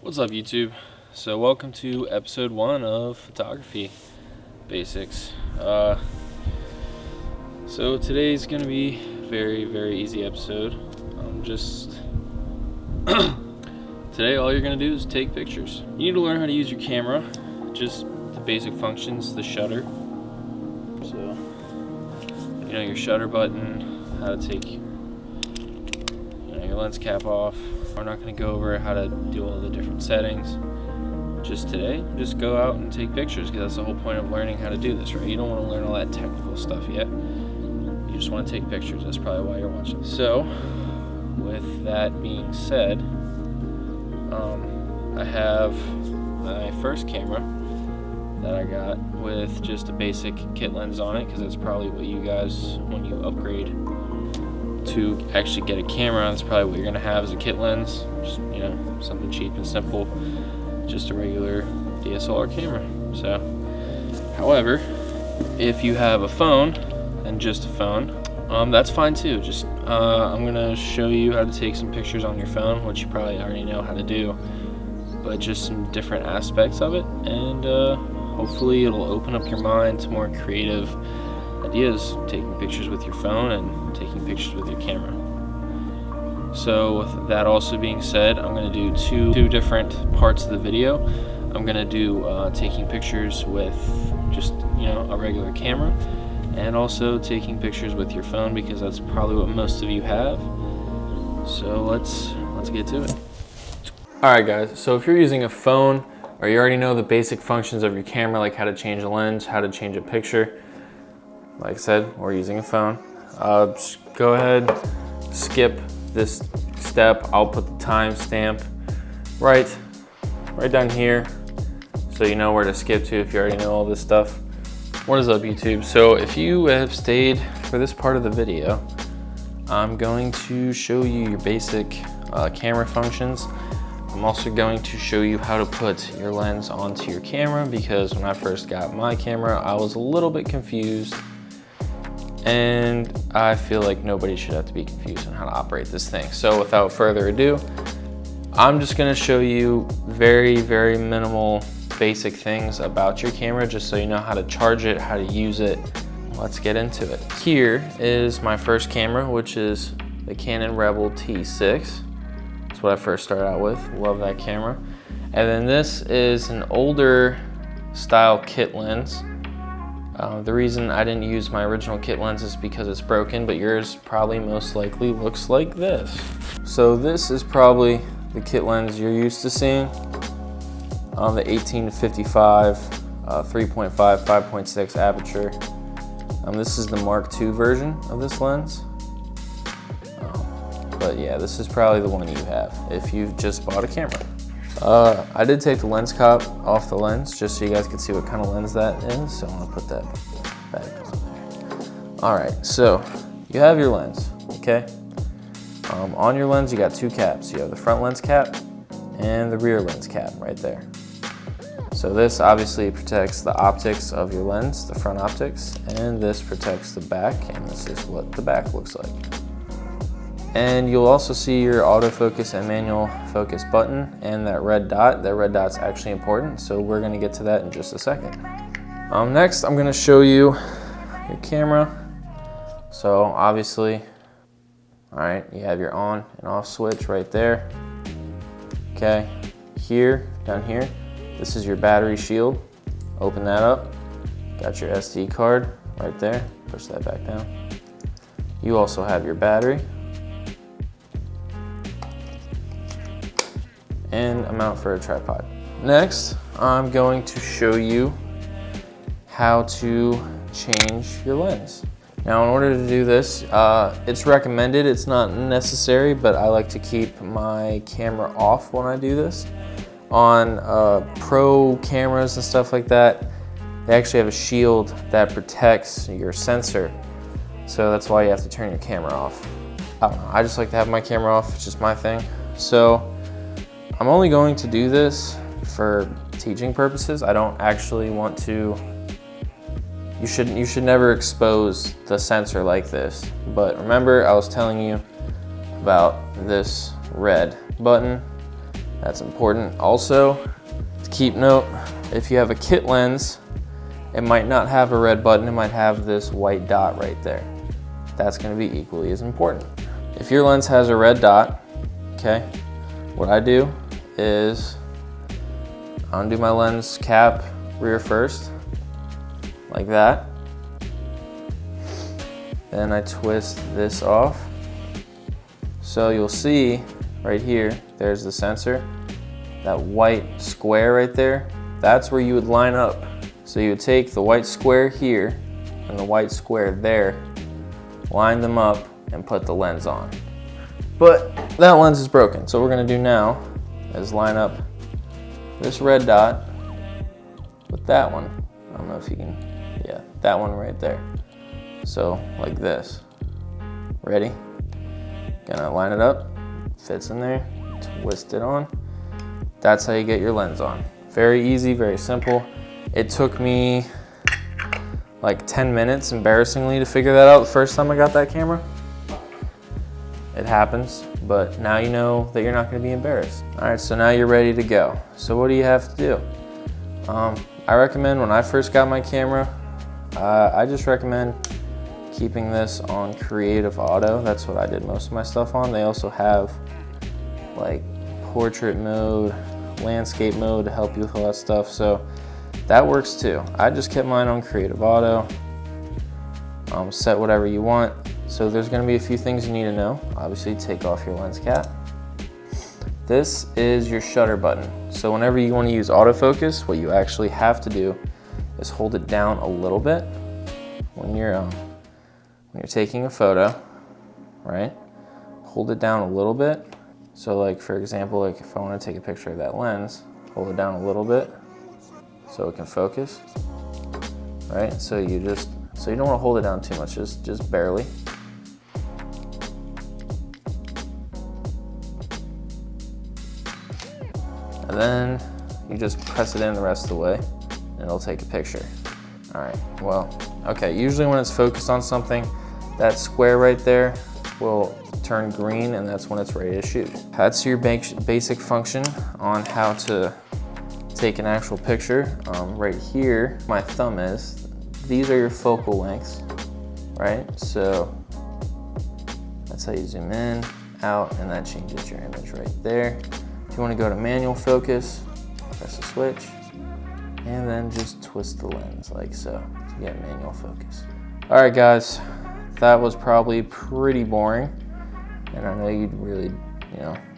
What's up, YouTube? So welcome to episode 1 of Photography Basics. So today's gonna be a very easy episode. Today all you're gonna do is take pictures. You need to learn how to use your camera, just the basic functions, the shutter. So, your shutter button, how to take your lens cap off. We're not going to go over how to do all the different settings. Today, just go out and take pictures, because that's the whole point of learning how to do this, right? You don't want to learn all that technical stuff yet. You just want to take pictures. That's probably why you're watching. So, with that being said, I have my first camera that I got with just a basic kit lens on it, because that's probably what you guys, when you upgrade to actually get a camera, that's probably what you're gonna have as a kit lens. Just something cheap and simple, just a regular DSLR camera. So, however, if you have a phone and just a phone, that's fine too. I'm gonna show you how to take some pictures on your phone, which you probably already know how to do, but just some different aspects of it, and hopefully it'll open up your mind to more creative ideas, taking pictures with your phone and taking pictures with your camera. So with that also being said, I'm going to do two different parts of the video. I'm going to do taking pictures with just a regular camera, and also taking pictures with your phone, because that's probably what most of you have. So let's get to it. Alright guys, so if you're using a phone, or you already know the basic functions of your camera, like how to change a lens, how to change a picture, like I said, we're using a phone. Just go ahead, skip this step. I'll put the timestamp right down here, so you know where to skip to if you already know all this stuff. What is up, YouTube? So if you have stayed for this part of the video, I'm going to show you your basic camera functions. I'm also going to show you how to put your lens onto your camera, because when I first got my camera, I was a little bit confused, and I feel like nobody should have to be confused on how to operate this thing. So without further ado, I'm just gonna show you very minimal basic things about your camera, just so you know how to charge it, how to use it. Let's get into it. Here is my first camera, which is the Canon Rebel T6. That's what I first started out with. Love that camera. And then this is an older style kit lens. The reason I didn't use my original kit lens is because it's broken, but yours probably most likely looks like this. So this is probably the kit lens you're used to seeing. The 18-55, 3.5, 5.6 aperture. This is the Mark II version of this lens. But yeah, this is probably the one you have if you've just bought a camera. I did take the lens cap off the lens, just so you guys can see what kind of lens that is. So I'm gonna put that back on there. All right, so you have your lens, okay? On your lens, you got two caps. You have the front lens cap and the rear lens cap right there. So this obviously protects the optics of your lens, the front optics, and this protects the back, and this is what the back looks like. And you'll also see your autofocus and manual focus button and that red dot. That red dot's actually important, so we're gonna get to that in just a second. Next, I'm gonna show you your camera. So obviously, all right, you have your on and off switch right there. Okay, down here, this is your battery shield. Open that up. Got your SD card right there. Push that back down. You also have your battery and a mount for a tripod. Next, I'm going to show you how to change your lens. Now, in order to do this, it's recommended, it's not necessary, but I like to keep my camera off when I do this. On pro cameras and stuff like that, they actually have a shield that protects your sensor. So that's why you have to turn your camera off. I don't know, I just like to have my camera off, it's just my thing. So I'm only going to do this for teaching purposes. I don't actually want to, you should never expose the sensor like this. But remember, I was telling you about this red button. That's important. Also, to keep note, if you have a kit lens, it might not have a red button, it might have this white dot right there. That's gonna be equally as important. If your lens has a red dot, okay, what I do is I undo my lens cap rear first, like that. Then I twist this off. So you'll see right here, there's the sensor. That white square right there, that's where you would line up. So you would take the white square here and the white square there, line them up and put the lens on. But that lens is broken. So what we're gonna do now is line up this red dot with that one. I don't know if you can, yeah, that one right there. So like this, ready? Gonna line it up, fits in there, twist it on. That's how you get your lens on. Very easy, very simple. It took me like 10 minutes, embarrassingly, to figure that out the first time I got that camera. It happens, but now you know that you're not gonna be embarrassed. All right, so now you're ready to go. So what do you have to do? I recommend, when I first got my camera, I just recommend keeping this on Creative Auto. That's what I did most of my stuff on. They also have like portrait mode, landscape mode to help you with all that stuff. So that works too. I just kept mine on Creative Auto. Set whatever you want. So there's gonna be a few things you need to know. Obviously, take off your lens cap. This is your shutter button. So whenever you wanna use autofocus, what you actually have to do is hold it down a little bit when you're taking a photo, right? Hold it down a little bit. So like, for example, like if I wanna take a picture of that lens, hold it down a little bit so it can focus, right? So you don't wanna hold it down too much, just barely. And then you just press it in the rest of the way and it'll take a picture. All right, well, okay, usually when it's focused on something, that square right there will turn green and that's when it's ready to shoot. That's your basic function on how to take an actual picture. Right here, my thumb is, these are your focal lengths, right? So that's how you zoom in, out, and that changes your image right there. If you want to go to manual focus, press the switch, and then just twist the lens like so to get manual focus. All right, guys, that was probably pretty boring, and I know you'd really,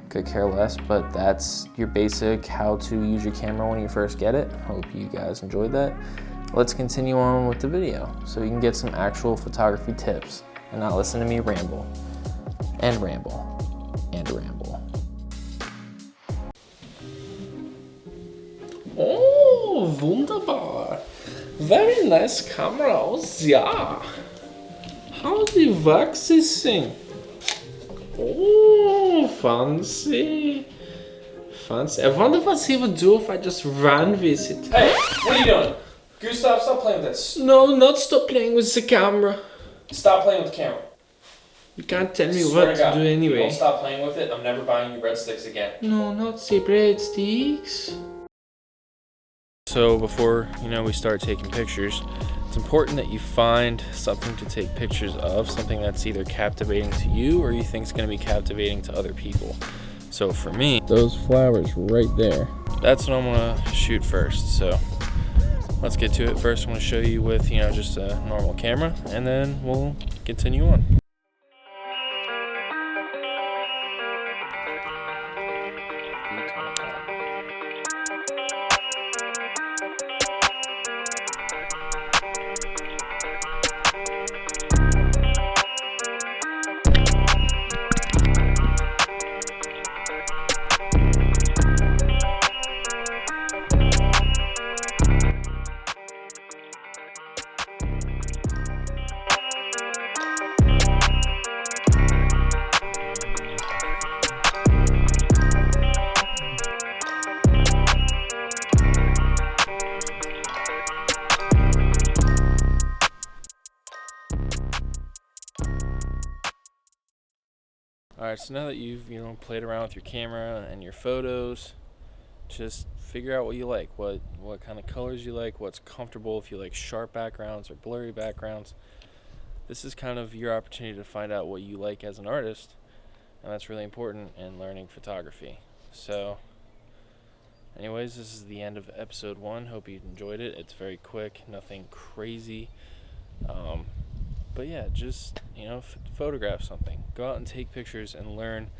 could care less, but that's your basic how to use your camera when you first get it. Hope you guys enjoyed that. Let's continue on with the video so you can get some actual photography tips and not listen to me ramble and ramble and ramble. Oh, wunderbar. Very nice cameras, yeah. How do you work this thing? Oh, fancy. Fancy. I wonder what he would do if I just ran with it. Hey, what are you doing? Gustav, stop playing with this. No, not stop playing with the camera. Stop playing with the camera. You can't tell me Swear what to God, to do anyway. Don't stop playing with it. I'm never buying you breadsticks again. No, not the breadsticks. So before, we start taking pictures, it's important that you find something to take pictures of, something that's either captivating to you or you think is going to be captivating to other people. So for me, those flowers right there, that's what I'm going to shoot first. So let's get to it. First, I'm going to show you with, just a normal camera, and then we'll continue on. Alright, so now that you've, played around with your camera and your photos, just figure out what you like, what kind of colors you like, what's comfortable, if you like sharp backgrounds or blurry backgrounds. This is kind of your opportunity to find out what you like as an artist, and that's really important in learning photography. So, anyways, this is the end of episode 1. Hope you enjoyed it. It's very quick, nothing crazy. But yeah, just, photograph something. Go out and take pictures and learn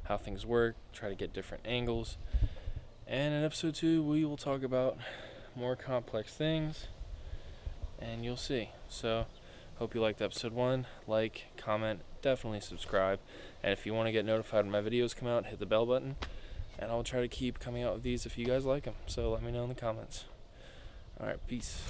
how things work, try to get different angles. And in episode 2, we will talk about more complex things, and you'll see. So, hope you liked episode 1. Like, comment, definitely subscribe. And if you want to get notified when my videos come out, hit the bell button. And I'll try to keep coming out with these if you guys like them. So let me know in the comments. Alright, peace.